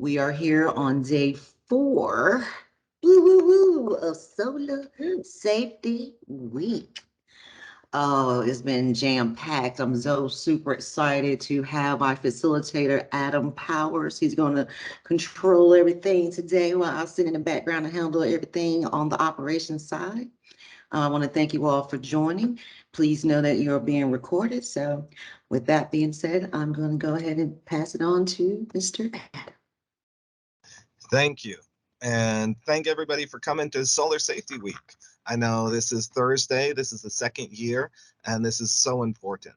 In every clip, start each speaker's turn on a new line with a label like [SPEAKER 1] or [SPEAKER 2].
[SPEAKER 1] We are here on day 4 woo, woo, woo, of Solar Safety Week. Oh, it's been jam-packed. I'm so super excited to have my facilitator, Adam Powers. He's going to control everything today while I sit in the background and handle everything on the operations side. I want to thank you all for joining. Please know that you're being recorded. So with that being said, I'm going to go ahead and pass it on to Mr. Adam.
[SPEAKER 2] Thank you. And thank everybody for coming to Solar Safety Week. I know this is Thursday, this is the second year, and this is so important.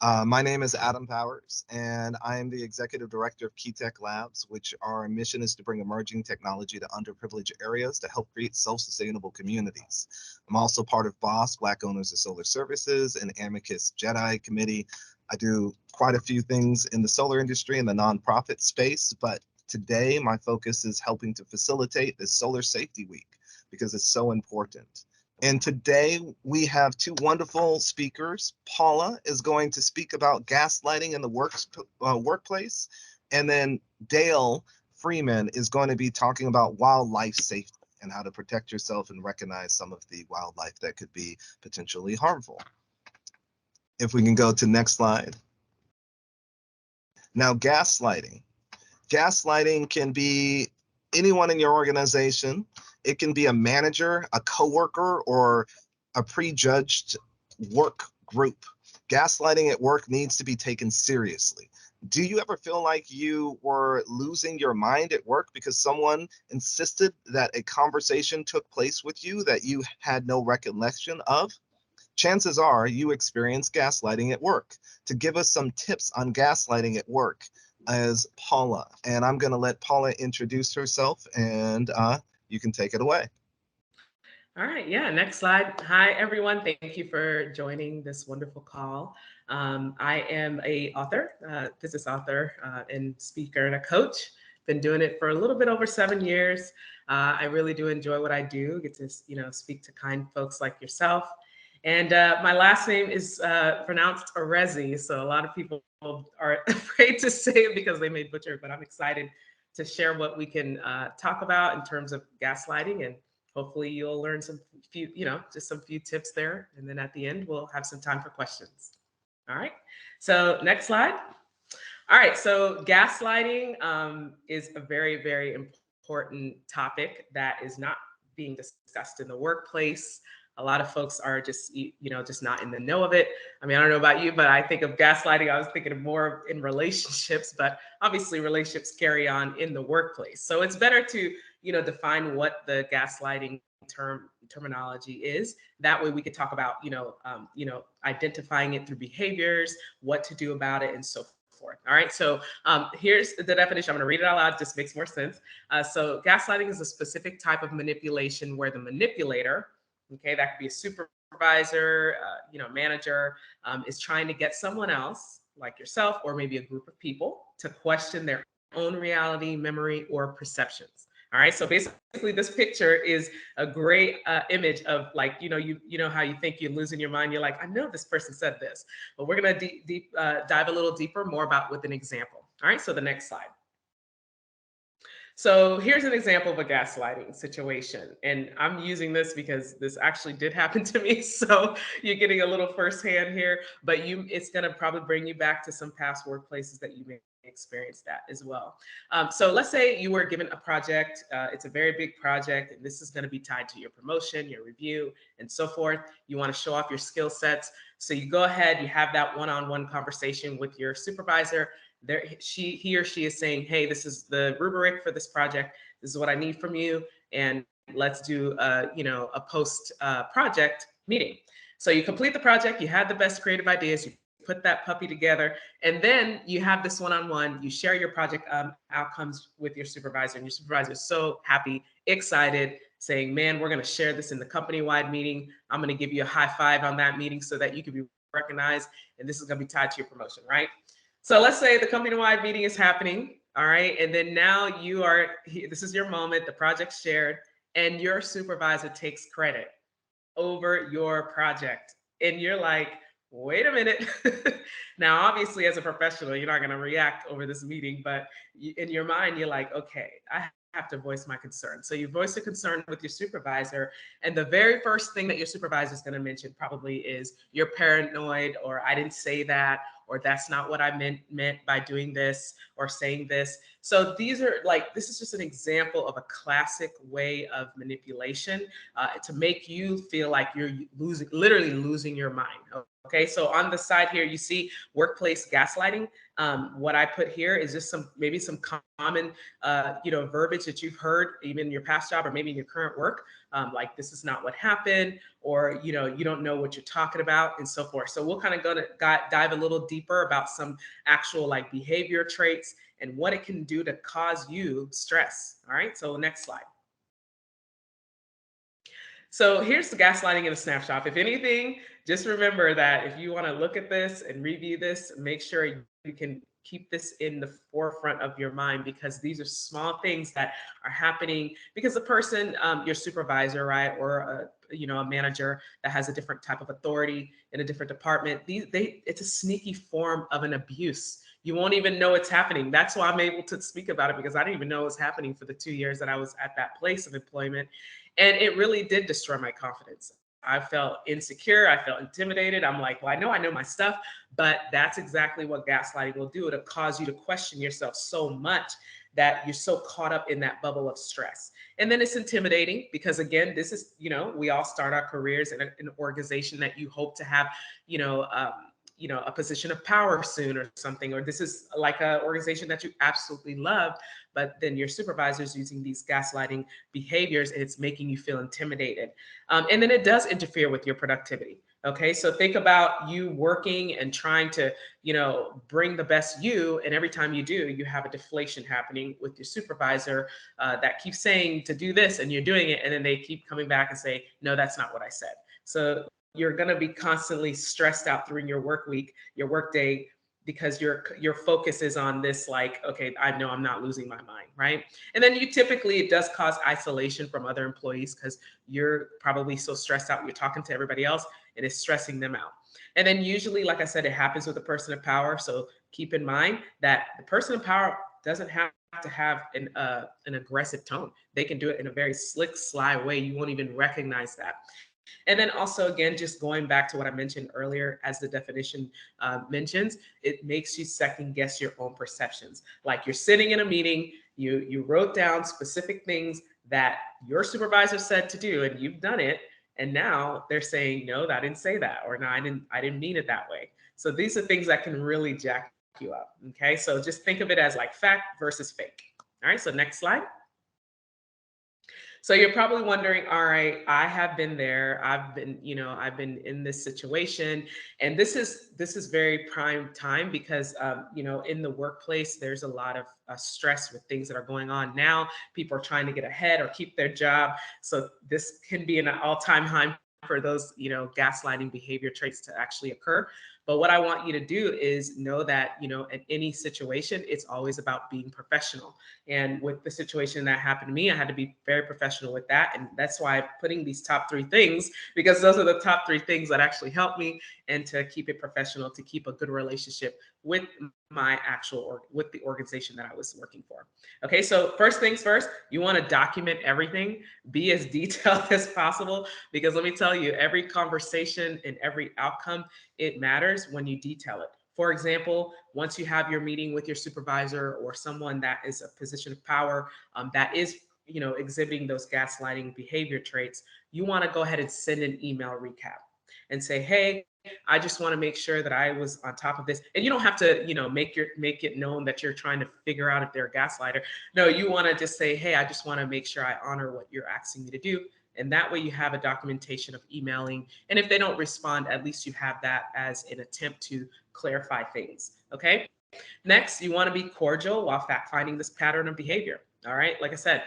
[SPEAKER 2] My name is Adam Powers, and I am the Executive Director of KeyTech Labs, which our mission is to bring emerging technology to underprivileged areas to help create self-sustainable communities. I'm also part of BOSS, Black Owners of Solar Services, and Amicus JEDI Committee. I do quite a few things in the solar industry in the nonprofit space, but today my focus is helping to facilitate this Solar Safety Week because it's so important. And today we have two wonderful speakers. Paula is going to speak about gaslighting in the workplace. And then Dale Freeman is going to be talking about wildlife safety and how to protect yourself and recognize some of the wildlife that could be potentially harmful. If we can go to next slide. Now, gaslighting. Gaslighting can be anyone in your organization. It can be a manager, a coworker, or a prejudged work group. Gaslighting at work needs to be taken seriously. Do you ever feel like you were losing your mind at work because someone insisted that a conversation took place with you that you had no recollection of? Chances are you experience gaslighting at work. To give us some tips on gaslighting at work is Paula. And I'm going to let Paula introduce herself, and you can take it away.
[SPEAKER 3] All right, yeah, next slide. Hi, everyone. Thank you for joining this wonderful call. I am a author, business author, and speaker and a coach. Been doing it for a little bit over 7 years. I really do enjoy what I do. Get to speak to kind folks like yourself. And my last name is pronounced Orezi, so a lot of people are afraid to say it because they may butcher it. But I'm excited to share what we can talk about in terms of gaslighting, and hopefully you'll learn some few, just some few tips there. And then at the end, we'll have some time for questions. All right. So next slide. All right. So gaslighting is a very, very important topic that is not being discussed in the workplace. A lot of folks are just not in the know of it. I mean, I don't know about you, but I think of gaslighting. I was thinking of more in relationships, but obviously relationships carry on in the workplace. So it's better to define what the gaslighting terminology is. That way we could talk about, identifying it through behaviors, what to do about it, and so forth. All right. So here's the definition. I'm going to read it out loud. It just makes more sense. So gaslighting is a specific type of manipulation where the manipulator, okay, that could be a supervisor, manager, is trying to get someone else like yourself or maybe a group of people to question their own reality, memory, or perceptions. All right. So basically, this picture is a great image of, like, you know how you think you're losing your mind. You're like, I know this person said this, but we're gonna dive a little deeper, more about with an example. All right. So the next slide. So here's an example of a gaslighting situation. And I'm using this because this actually did happen to me. So you're getting a little firsthand here, but it's going to probably bring you back to some past workplaces that you may experience that as well. So let's say you were given a project. It's a very big project, and this is going to be tied to your promotion, your review, and so forth. You want to show off your skill sets. So you go ahead, you have that one-on-one conversation with your supervisor. There, he or she is saying, hey, this is the rubric for this project. This is what I need from you. And let's do a post project meeting. So you complete the project, you had the best creative ideas, you put that puppy together, and then you have this one-on-one, you share your project outcomes with your supervisor, and your supervisor is so happy, excited, saying, man, we're going to share this in the company-wide meeting. I'm going to give you a high five on that meeting so that you can be recognized, and this is going to be tied to your promotion, right? So let's say the company-wide meeting is happening, all right? And then now this is your moment, the project's shared, and your supervisor takes credit over your project. And you're like, wait a minute. Now, obviously, as a professional, you're not going to react over this meeting, but in your mind, you're like, okay, I have to voice my concern. So you voice a concern with your supervisor. And the very first thing that your supervisor is going to mention probably is you're paranoid, or I didn't say that, or that's not what I meant by doing this or saying this. So these are like, this is just an example of a classic way of manipulation to make you feel like you're literally losing your mind. Okay, so on the side here, you see workplace gaslighting. What I put here is just maybe some common, verbiage that you've heard even in your past job or maybe in your current work, like this is not what happened, or you don't know what you're talking about, and so forth. So we'll kind of dive a little deeper about some actual like behavior traits and what it can do to cause you stress. All right, so next slide. So here's the gaslighting in a snapshot. If anything, just remember that if you want to look at this and review this, make sure you can keep this in the forefront of your mind, because these are small things that are happening because the person, your supervisor, right, or a manager that has a different type of authority in a different department, it's a sneaky form of an abuse. You won't even know it's happening. That's why I'm able to speak about it, because I didn't even know it was happening for the 2 years that I was at that place of employment. And it really did destroy my confidence. I felt insecure. I felt intimidated. I'm like, well, I know my stuff, but that's exactly what gaslighting will do. It'll cause you to question yourself so much that you're so caught up in that bubble of stress. And then it's intimidating because, again, this is, we all start our careers in an organization that you hope to have, a position of power soon or something, or this is like an organization that you absolutely love, but then your supervisor is using these gaslighting behaviors and it's making you feel intimidated. And then it does interfere with your productivity. Okay, so think about you working and trying to, bring the best you, and every time you do, you have a deflation happening with your supervisor that keeps saying to do this, and you're doing it, and then they keep coming back and say, no, that's not what I said. So you're going to be constantly stressed out during your work week, your work day, because your focus is on this, like, okay, I know I'm not losing my mind, right? And then it does cause isolation from other employees, because you're probably so stressed out, you're talking to everybody else and it's stressing them out. And then usually, like I said, it happens with a person of power. So keep in mind that the person of power doesn't have to have an aggressive tone. They can do it in a very slick, sly way. You won't even recognize that. And then also, again, just going back to what I mentioned earlier, as the definition mentions, it makes you second guess your own perceptions. Like you're sitting in a meeting, you wrote down specific things that your supervisor said to do, and you've done it. And now they're saying, no, I didn't say that, or no, I didn't mean it that way. So these are things that can really jack you up. Okay, so just think of it as like fact versus fake. All right, so next slide. So you're probably wondering, all right, I have been there. I've been in this situation, and this is very prime time because, in the workplace, there's a lot of stress with things that are going on now. People are trying to get ahead or keep their job. So this can be an all-time high for those, gaslighting behavior traits to actually occur. But what I want you to do is know that, in any situation, it's always about being professional. And with the situation that happened to me, I had to be very professional with that. And that's why I'm putting these top 3 things, because those are the top 3 things that actually help me and to keep it professional, to keep a good relationship with with the organization that I was working for. Okay, so first things first, you want to document everything, be as detailed as possible, because let me tell you, every conversation and every outcome, it matters when you detail it. For example, once you have your meeting with your supervisor or someone that is a position of power that is, exhibiting those gaslighting behavior traits, you want to go ahead and send an email recap and say, hey, I just want to make sure that I was on top of this. And you don't have to, make it known that you're trying to figure out if they're a gaslighter. No, you want to just say, hey, I just want to make sure I honor what you're asking me to do. And that way you have a documentation of emailing. And if they don't respond, at least you have that as an attempt to clarify things. Okay. Next, you want to be cordial while fact finding this pattern of behavior. All right. Like I said,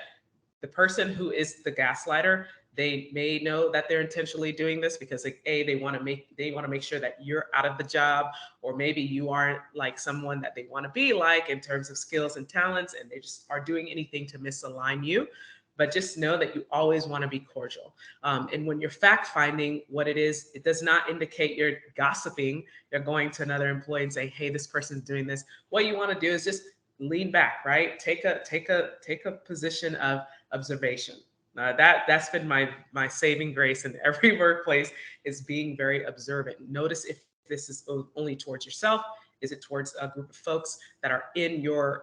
[SPEAKER 3] the person who is the gaslighter, they may know that they're intentionally doing this because, like, they want to make sure that you're out of the job, or maybe you aren't like someone that they want to be like in terms of skills and talents, and they just are doing anything to misalign you. but just know that you always want to be cordial. And when you're fact finding what it is, it does not indicate you're gossiping. You're going to another employee and say, hey, this person's doing this. What you want to do is just lean back, right? Take a position of observation. That's been my saving grace in every workplace, is being very observant. Notice if this is only towards yourself. Is it towards a group of folks that are in your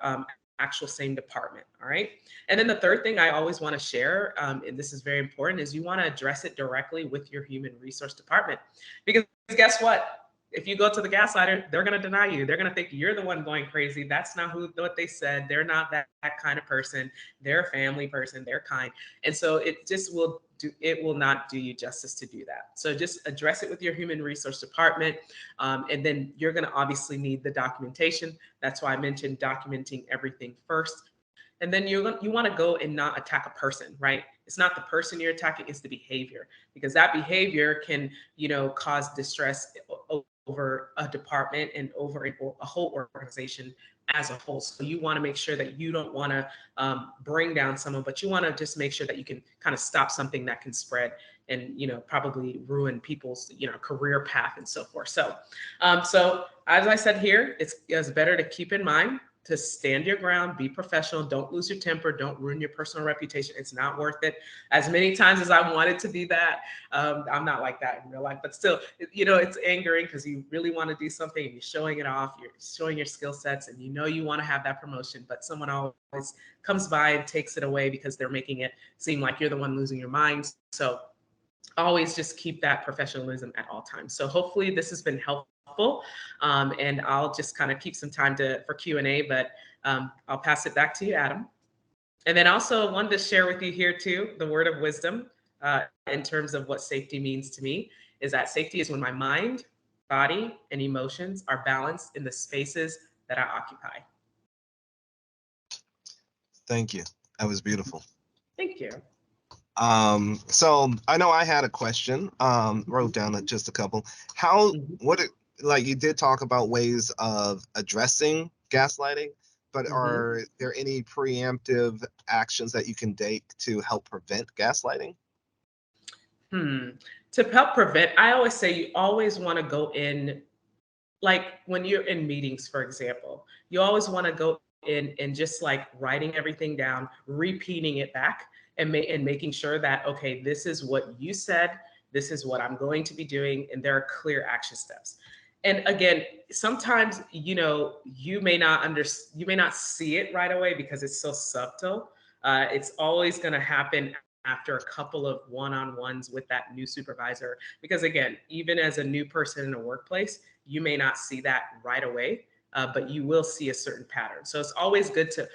[SPEAKER 3] actual same department? All right. And then the third thing I always want to share, and this is very important, is you want to address it directly with your human resource department. Because guess what? If you go to the gaslighter, they're going to deny you. They're going to think you're the one going crazy. That's not what they said. They're not that kind of person. They're a family person. They're kind. And so it will not do you justice to do that. So just address it with your human resource department. And then you're going to obviously need the documentation. That's why I mentioned documenting everything first. And then you want to go and not attack a person, right? It's not the person you're attacking, it's the behavior, because that behavior can, cause distress over a department and over a whole organization as a whole. So you want to make sure that you don't want to bring down someone, but you want to just make sure that you can kind of stop something that can spread and, probably ruin people's, career path and so forth. So as I said here, it's better to keep in mind to stand your ground, be professional, don't lose your temper, don't ruin your personal reputation. It's not worth it. As many times as I wanted to be that, I'm not like that in real life, but still, it's angering because you really want to do something and you're showing it off, you're showing your skill sets, and you want to have that promotion, but someone always comes by and takes it away because they're making it seem like you're the one losing your mind. So always just keep that professionalism at all times. So hopefully this has been helpful. And I'll just kind of keep some time for Q&A, but I'll pass it back to you, Adam. And then also wanted to share with you here too, the word of wisdom in terms of what safety means to me, is that safety is when my mind, body, and emotions are balanced in the spaces that I occupy.
[SPEAKER 2] Thank you. That was beautiful.
[SPEAKER 3] Thank you.
[SPEAKER 2] So I know I had a question, wrote down just a couple. Like you did talk about ways of addressing gaslighting, but are there any preemptive actions that you can take to help prevent gaslighting?
[SPEAKER 3] To help prevent, I always say you always want to go in, like when you're in meetings, for example, you always want to go in and just like writing everything down, repeating it back, and making sure that, okay, this is what you said, this is what I'm going to be doing, and there are clear action steps. And again, sometimes, you may not see it right away because it's so subtle. It's always going to happen after a couple of one-on-ones with that new supervisor. Because again, even as a new person in a workplace, you may not see that right away, but you will see a certain pattern. So it's always good to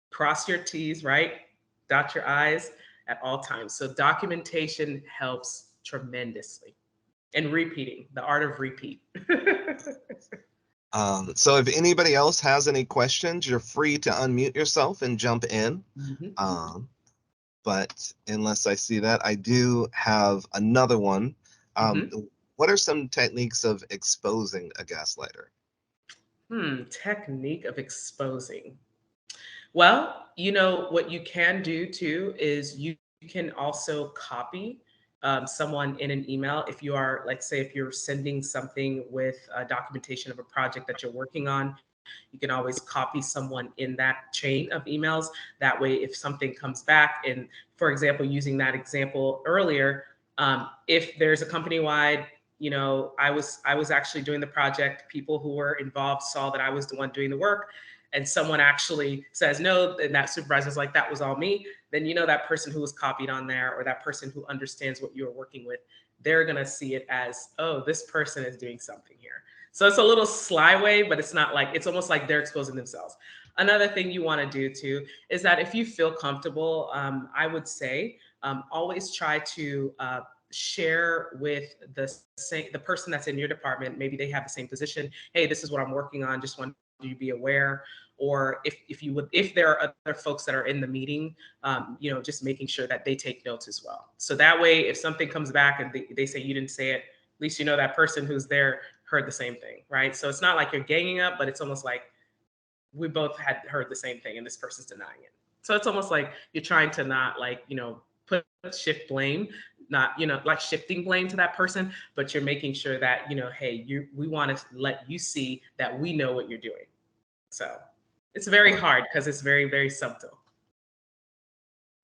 [SPEAKER 3] cross your T's, right? Dot your I's at all times. So documentation helps tremendously. And repeating, the art of repeat.
[SPEAKER 2] So if anybody else has any questions, you're free to unmute yourself and jump in. But unless I see that, I do have another one. What are some techniques of exposing a gaslighter?
[SPEAKER 3] Technique of exposing. Well, what you can do too is you can also copy someone in an email. If you are, like, say, if you're sending something with documentation of a project that you're working on, you can always copy someone in that chain of emails. That way, if something comes back, and for example, using that example earlier, if there's a company-wide, I was actually doing the project, people who were involved saw that I was the one doing the work, and someone actually says no, and that supervisor's like, that was all me, then that person who was copied on there, or that person who understands what you're working with, they're going to see it as, oh, this person is doing something here. So it's a little sly way, but it's not like, it's almost like they're exposing themselves. Another thing you want to do too is that if you feel comfortable, I would say always try to share with the person that's in your department. Maybe they have the same position. Hey, this is what I'm working on. Just want you to be aware. Or if there are other folks that are in the meeting, just making sure that they take notes as well. So that way, if something comes back and they say you didn't say it, at least that person who's there heard the same thing, right? So it's not like you're ganging up, but it's almost like we both had heard the same thing and this person's denying it. So it's almost like you're trying to not like, shift blame, not, like shifting blame to that person, but you're making sure that, hey, we want to let you see that we know what you're doing. So it's very hard because it's very, very subtle.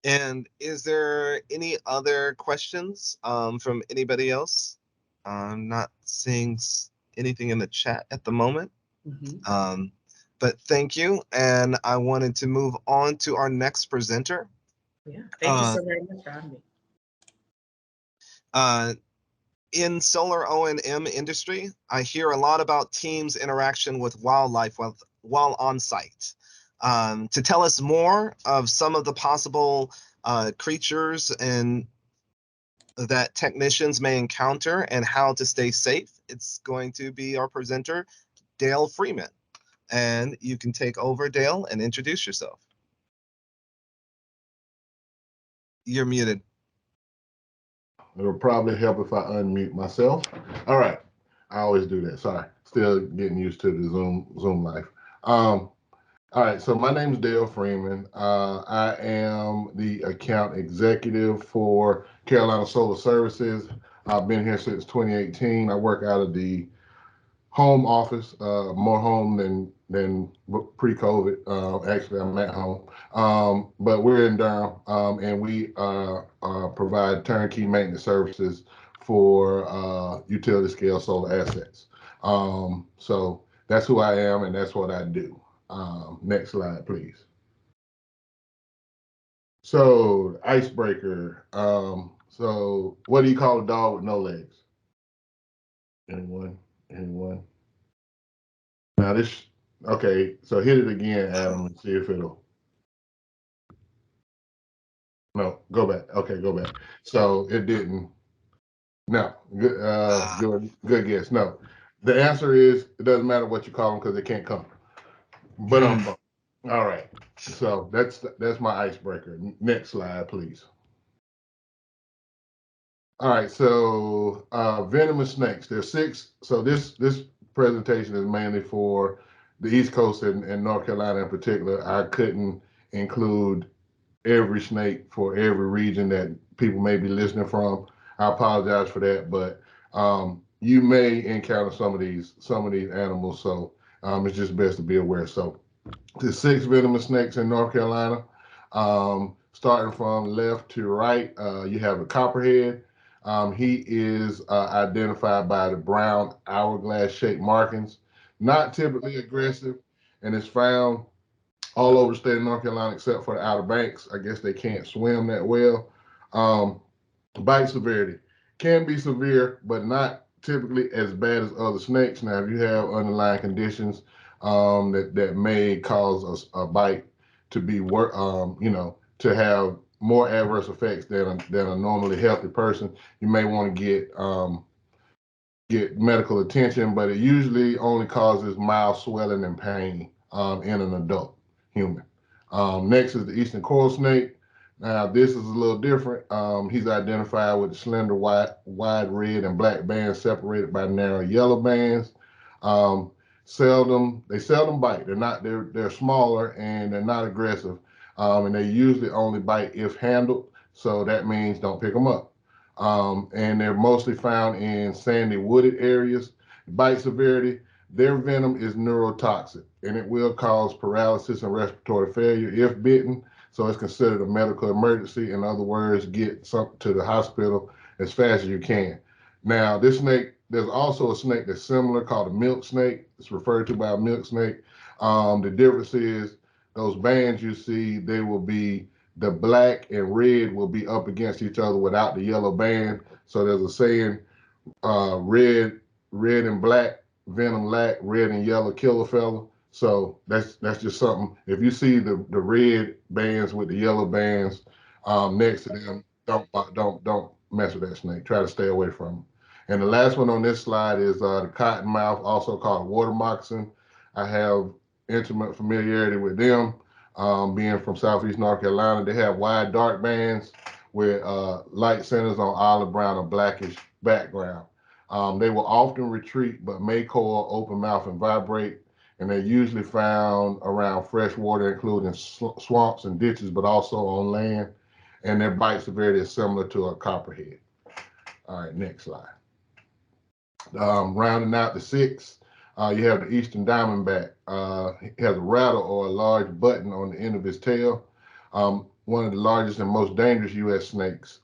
[SPEAKER 2] And is there any other questions from anybody else? I'm not seeing anything in the chat at the moment. But thank you. And I wanted to move on to our next presenter.
[SPEAKER 3] Yeah, thank you so very much for having me.
[SPEAKER 2] In solar O&M industry, I hear a lot about teams' interaction with wildlife while on site. To tell us more of some of the possible creatures and that technicians may encounter and how to stay safe, it's going to be our presenter, Dale Freeman. And you can take over, Dale, and introduce yourself. You're muted.
[SPEAKER 4] It'll probably help if I unmute myself. All right. I always do that. Sorry. Still getting used to the Zoom life. All right. So my name is Dale Freeman. I am the account executive for Carolina Solar Services. I've been here since 2018. I work out of the home office, more home than pre-COVID. Actually, I'm at home, but we're in Durham, and we provide turnkey maintenance services for utility scale solar assets. So that's who I am, and that's what I do. Next slide, please. So icebreaker. So what do you call a dog with no legs? Anyone? Now this, okay, so hit it again, Adam, and see if it'll, no, go back. Okay, go back. So it didn't, no, good guess. No, the answer is, it doesn't matter what you call them because they can't come. But all right, so that's my icebreaker. Next slide, please. All right, so venomous snakes. There's 6. So this presentation is mainly for the East Coast and North Carolina in particular. I couldn't include every snake for every region that people may be listening from. I apologize for that, but you may encounter some of these animals, so it's just best to be aware. So there's 6 venomous snakes in North Carolina. Starting from left to right, you have a copperhead. He is identified by the brown hourglass-shaped markings, not typically aggressive, and is found all over the state of North Carolina except for the Outer Banks. I guess they can't swim that well. Bite severity can be severe, but not typically as bad as other snakes. Now, if you have underlying conditions that may cause a bite to be to have more adverse effects than a normally healthy person, you may want to get medical attention, but it usually only causes mild swelling and pain in an adult human. Next is the eastern coral snake. Now this is a little different. He's identified with slender wide red and black bands separated by narrow yellow bands. They seldom bite. They're smaller and they're not aggressive. And they usually only bite if handled. So that means don't pick them up. And they're mostly found in sandy wooded areas. Bite severity, their venom is neurotoxic and it will cause paralysis and respiratory failure if bitten. So it's considered a medical emergency. In other words, get something to the hospital as fast as you can. Now, this snake, there's also a snake that's similar called a milk snake. It's referred to by a milk snake. The difference is those bands you see, they will be, the black and red will be up against each other without the yellow band. So there's a saying, red and black venom lack, red and yellow kill a fella. So that's just something. If you see the red bands with the yellow bands next to them, don't mess with that snake. Try to stay away from them. And the last one on this slide is the cottonmouth, also called water moccasin. I have intimate familiarity with them. Being from Southeast North Carolina, they have wide dark bands with light centers on olive brown or blackish background. They will often retreat, but may coil, open mouth, and vibrate. and they're usually found around fresh water, including swamps and ditches, but also on land. And their bite severity is similar to a copperhead. All right, next slide. Rounding out the 6, you have the eastern diamondback. He has a rattle or a large button on the end of his tail. One of the largest and most dangerous U.S. snakes.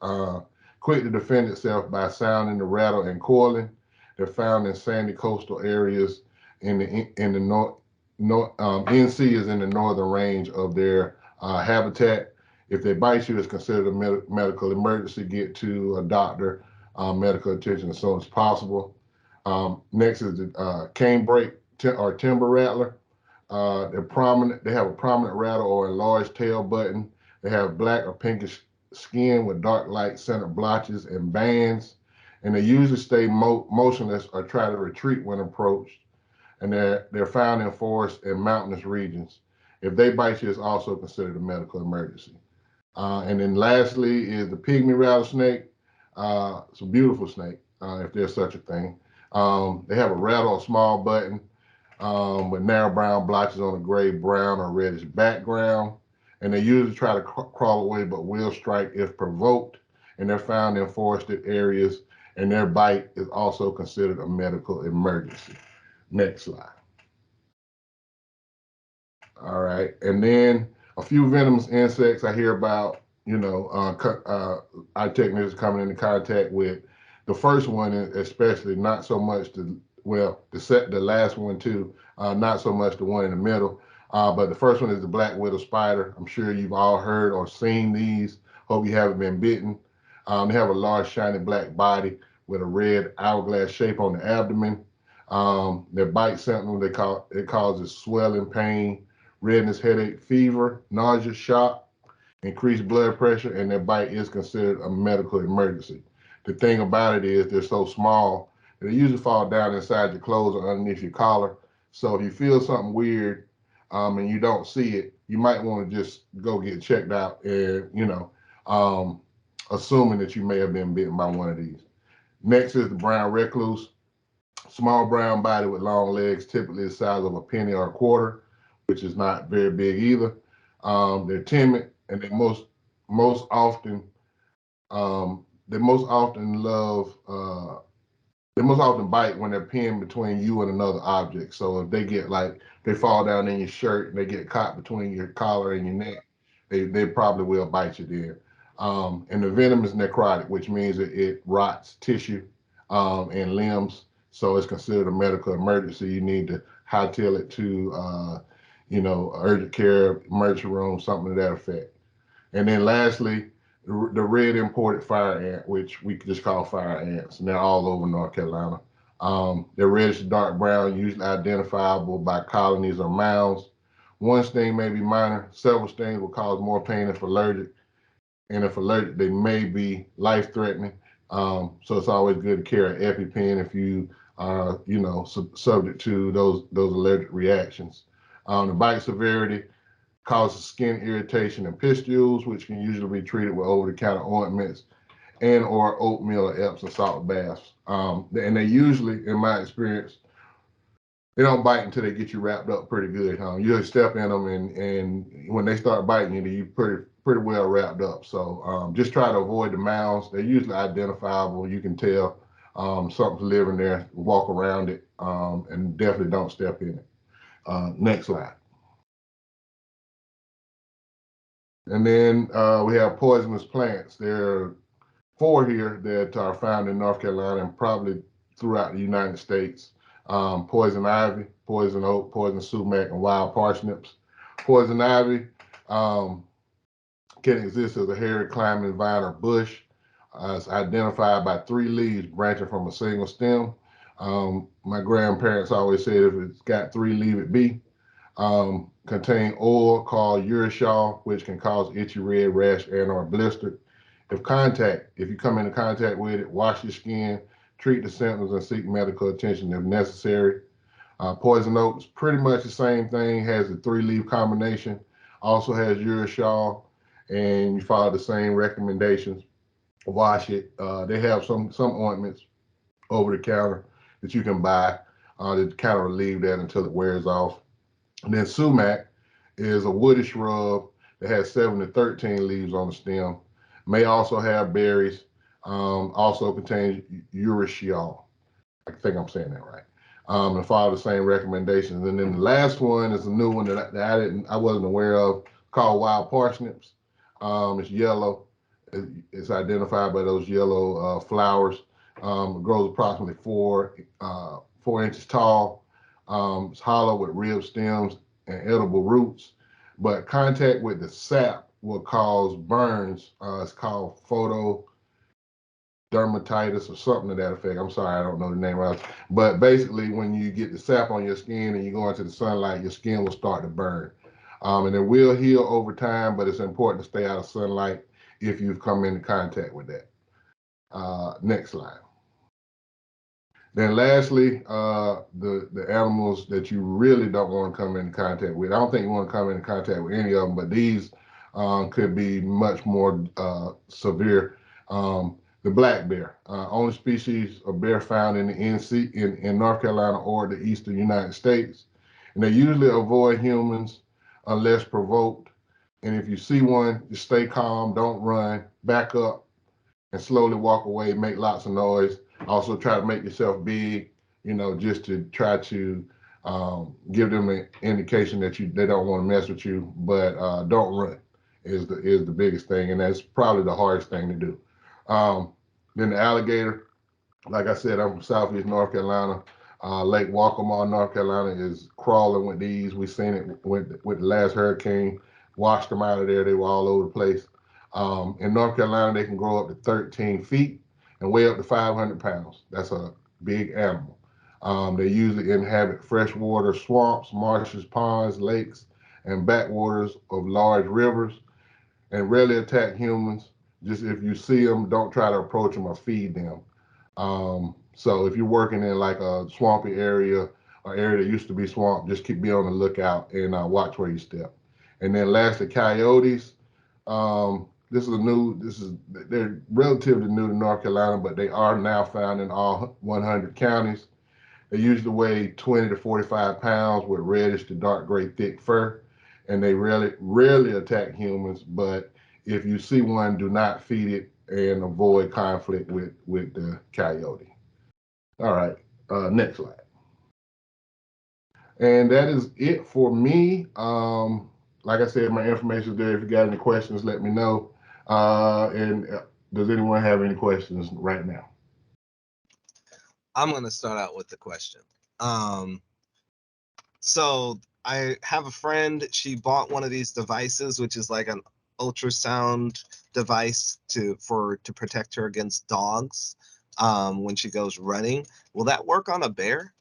[SPEAKER 4] Quick to defend itself by sounding the rattle and coiling. They're found in sandy coastal areas in the north. NC is in the northern range of their habitat. If they bite you, it's considered a medical emergency. Get to a doctor, medical attention as soon as possible. Next is the canebrake or timber rattler. They're prominent. They have a prominent rattle or a large tail button. They have black or pinkish skin with dark light center blotches and bands, and they usually stay motionless or try to retreat when approached. And they're found in forest and mountainous regions. If they bite you, it's also considered a medical emergency. And then lastly is the pygmy rattlesnake. It's a beautiful snake, if there's such a thing. They have a rattle, a small button, with narrow brown blotches on a gray, brown, or reddish background. And they usually try to crawl away, but will strike if provoked. And they're found in forested areas, and their bite is also considered a medical emergency. Next slide. All right, and then a few venomous insects I hear about, our technicians coming into contact with. The first one, especially, not so much the last one too, not so much the one in the middle, but the first one is the black widow spider. I'm sure you've all heard or seen these. Hope you haven't been bitten. They have a large shiny black body with a red hourglass shape on the abdomen. Their bite symptoms, it causes swelling, pain, redness, headache, fever, nausea, shock, increased blood pressure, and their bite is considered a medical emergency. The thing about it is they're so small that they usually fall down inside your clothes or underneath your collar. So if you feel something weird and you don't see it, you might want to just go get checked out and, assuming that you may have been bitten by one of these. Next is the brown recluse. Small brown body with long legs, typically the size of a penny or a quarter, which is not very big either. They're timid, and they most often bite when they're pinned between you and another object. So if they fall down in your shirt and they get caught between your collar and your neck, they probably will bite you there. And the venom is necrotic, which means it rots tissue and limbs. So it's considered a medical emergency. You need to hightail it to, urgent care, emergency room, something to that effect. And then lastly, the red imported fire ant, which we just call fire ants, and they're all over North Carolina. They're reddish dark brown, usually identifiable by colonies or mounds. One sting may be minor. Several stings will cause more pain if allergic. And if allergic, they may be life-threatening. So it's always good to carry an EpiPen if you are, subject to those allergic reactions. The bite severity causes skin irritation and pustules, which can usually be treated with over-the-counter ointments and or oatmeal or Epsom salt baths. And they usually, in my experience, they don't bite until they get you wrapped up pretty good. You just step in them, and when they start biting you, you're pretty well wrapped up. So just try to avoid the mounds. They're usually identifiable. You can tell something's living there, walk around it, and definitely don't step in it. Next slide. And then we have poisonous plants. There are 4 here that are found in North Carolina and probably throughout the United States. Poison ivy, poison oak, poison sumac, and wild parsnips. Poison ivy can exist as a hairy climbing vine or bush. It's identified by 3 leaves branching from a single stem. My grandparents always said if it's got 3, leave it be. Contain oil called urushiol, which can cause itchy red rash and or blister. If you come into contact with it, wash your skin, treat the symptoms, and seek medical attention if necessary. Poison oak is pretty much the same thing, has a 3-leaf combination, also has urushiol, and you follow the same recommendations. Wash it. They have some ointments over the counter that you can buy to kind of relieve that until it wears off. And then sumac is a woody shrub that has 7 to 13 leaves on the stem. May also have berries. Also contains urushiol. I think I'm saying that right. And follow the same recommendations. And then the last one is a new one that I wasn't aware of, called wild parsnips. It's yellow. It's identified by those yellow flowers. It grows approximately 4 inches tall. It's hollow with ribbed stems and edible roots, but contact with the sap will cause burns. It's called photodermatitis or something to that effect. I'm sorry, I don't know the name of it. But basically, when you get the sap on your skin and you go into the sunlight, your skin will start to burn. And it will heal over time, but it's important to stay out of sunlight if you've come into contact with that. Next slide. Then lastly, the animals that you really don't want to come into contact with. I don't think you want to come into contact with any of them, but these could be much more severe. The black bear, only species of bear found in the NC in North Carolina or the eastern United States. And they usually avoid humans unless provoked. And if you see one, just stay calm, don't run, back up, and slowly walk away, make lots of noise. Also try to make yourself big, just to try to give them an indication that they don't want to mess with you, but don't run is the biggest thing, and that's probably the hardest thing to do. Then the alligator, like I said, I'm from Southeast North Carolina. Lake Waccamaw, North Carolina is crawling with these. We've seen it with the last hurricane, washed them out of there. They were all over the place. In North Carolina, they can grow up to 13 feet and weigh up to 500 pounds. That's a big animal. They usually inhabit freshwater swamps, marshes, ponds, lakes, and backwaters of large rivers, and rarely attack humans. Just if you see them, don't try to approach them or feed them. So if you're working in like a swampy area, or area that used to be swamp, just be on the lookout and watch where you step. And then lastly, coyotes. They're relatively new to North Carolina, but they are now found in all 100 counties. They usually weigh 20 to 45 pounds with reddish to dark gray thick fur, and they rarely attack humans. But if you see one, do not feed it and avoid conflict with the coyote. All right, next slide. And that is it for me. Like I said, my information is there. If you got any questions, let me know. And does anyone have any questions right now?
[SPEAKER 2] I'm going to start out with the question. So I have a friend, she bought one of these devices, which is like an ultrasound device to protect her against dogs when she goes running. Will that work on a bear?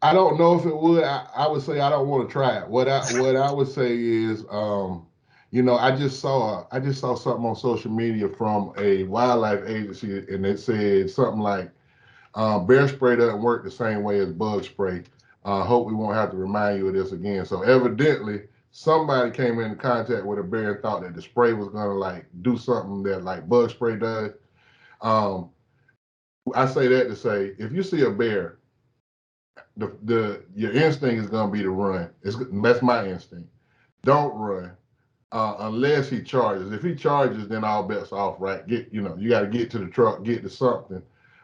[SPEAKER 4] I don't know if it would. I would say I don't want to try it. What I would say is, I just saw something on social media from a wildlife agency, and it said something like, bear spray doesn't work the same way as bug spray. Hope we won't have to remind you of this again. So evidently, somebody came into contact with a bear and thought that the spray was gonna like do something that like bug spray does. I say that to say, if you see a bear, your instinct is gonna be to run. That's my instinct. Don't run unless he charges. If he charges, then all bets off, right? You got to get to the truck, get to something.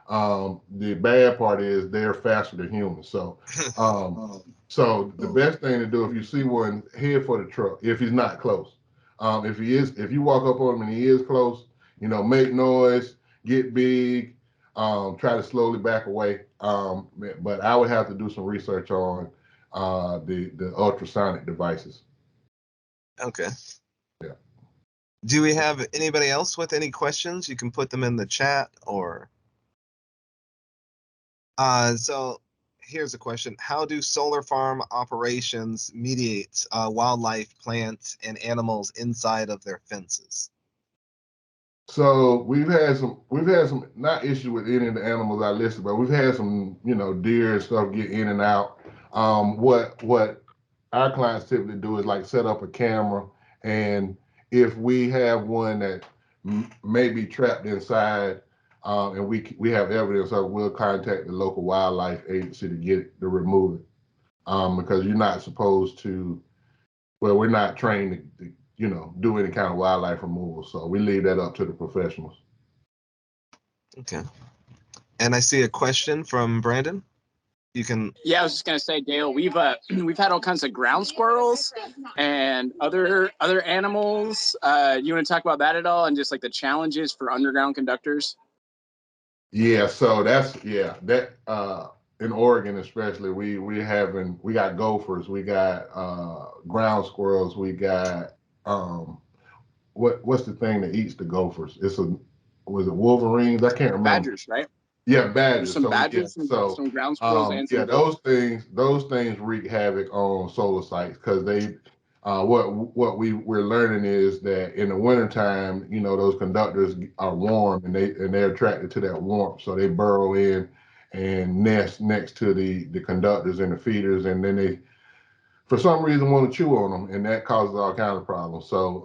[SPEAKER 4] The bad part is they're faster than humans. So the best thing to do, if you see one, head for the truck if he's not close. If you walk up on him and he is close, make noise, get big, try to slowly back away. But I would have to do some research on the ultrasonic devices.
[SPEAKER 2] Okay.
[SPEAKER 4] Yeah.
[SPEAKER 2] Do we have anybody else with any questions? You can put them in the chat or. So here's a question. How do solar farm operations mediate wildlife, plants, and animals inside of their fences?
[SPEAKER 4] So we've had some not issues with any of the animals I listed, but we've had some, deer and stuff get in and out. What our clients typically do is like set up a camera, and if we have one that may be trapped inside, and we have evidence, so we'll contact the local wildlife agency to get it, to remove it. Because you're not supposed to, well, we're not trained to do any kind of wildlife removal. So we leave that up to the professionals.
[SPEAKER 2] Okay. And I see a question from Brandon. You can.
[SPEAKER 5] Yeah, I was just gonna say, Dale, we've we've had all kinds of ground squirrels and other animals. You want to talk about that at all, and just like the challenges for underground conductors?
[SPEAKER 4] Yeah, so that's that in Oregon especially, we got gophers, we got ground squirrels, we got what's the thing that eats the gophers? Was it wolverines? I can't remember.
[SPEAKER 5] Badgers, right?
[SPEAKER 4] Yeah,
[SPEAKER 5] There's
[SPEAKER 4] badgers.
[SPEAKER 5] some badgers, some ground squirrels, and some
[SPEAKER 4] those things wreak havoc on solar sites because they what we're learning is that in the wintertime, those conductors are warm and they're attracted to that warmth, so they burrow in and nest next to the conductors and the feeders, and then they for some reason want to chew on them, and that causes all kinds of problems. So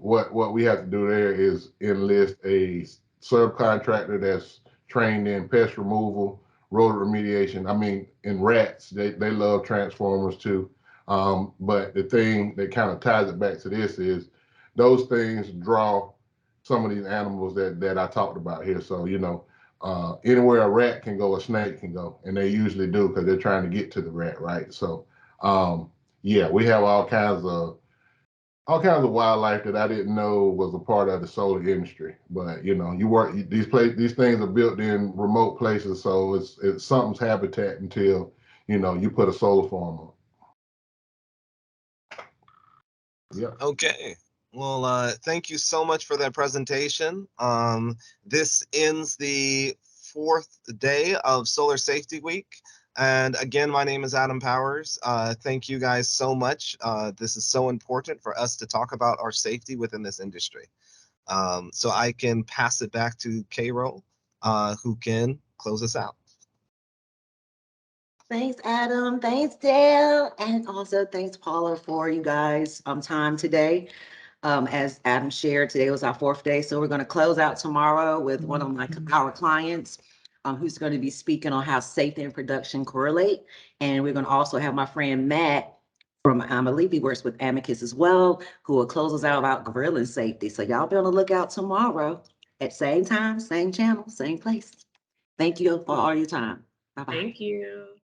[SPEAKER 4] what we have to do there is enlist a subcontractor that's trained in pest removal, rodent remediation. I mean, in rats, they love transformers too. But the thing that kind of ties it back to this is those things draw some of these animals that I talked about here. So, anywhere a rat can go, a snake can go, and they usually do because they're trying to get to the rat, right? So, yeah, we have all kinds of wildlife that I didn't know was a part of the solar industry. But these things are built in remote places, so it's something's habitat until you put a solar farm on. Yeah.
[SPEAKER 2] Okay. Well, thank you so much for that presentation. This ends the 4th day of Solar Safety Week. And again, my name is Adam Powers. Thank you guys so much. This is so important for us to talk about our safety within this industry. So I can pass it back to K-Roll, who can close us out.
[SPEAKER 1] Thanks, Adam. Thanks, Dale. And also thanks, Paula, for you guys' time today. As Adam shared, today was our 4th day. So we're going to close out tomorrow with one of our clients who's going to be speaking on how safety and production correlate. And we're going to also have my friend Matt from, I believe he works with Amicus as well, who will close us out about gorilla safety. So y'all be on the lookout tomorrow at same time, same channel, same place. Thank you for all your time. Bye-bye.
[SPEAKER 3] Thank you.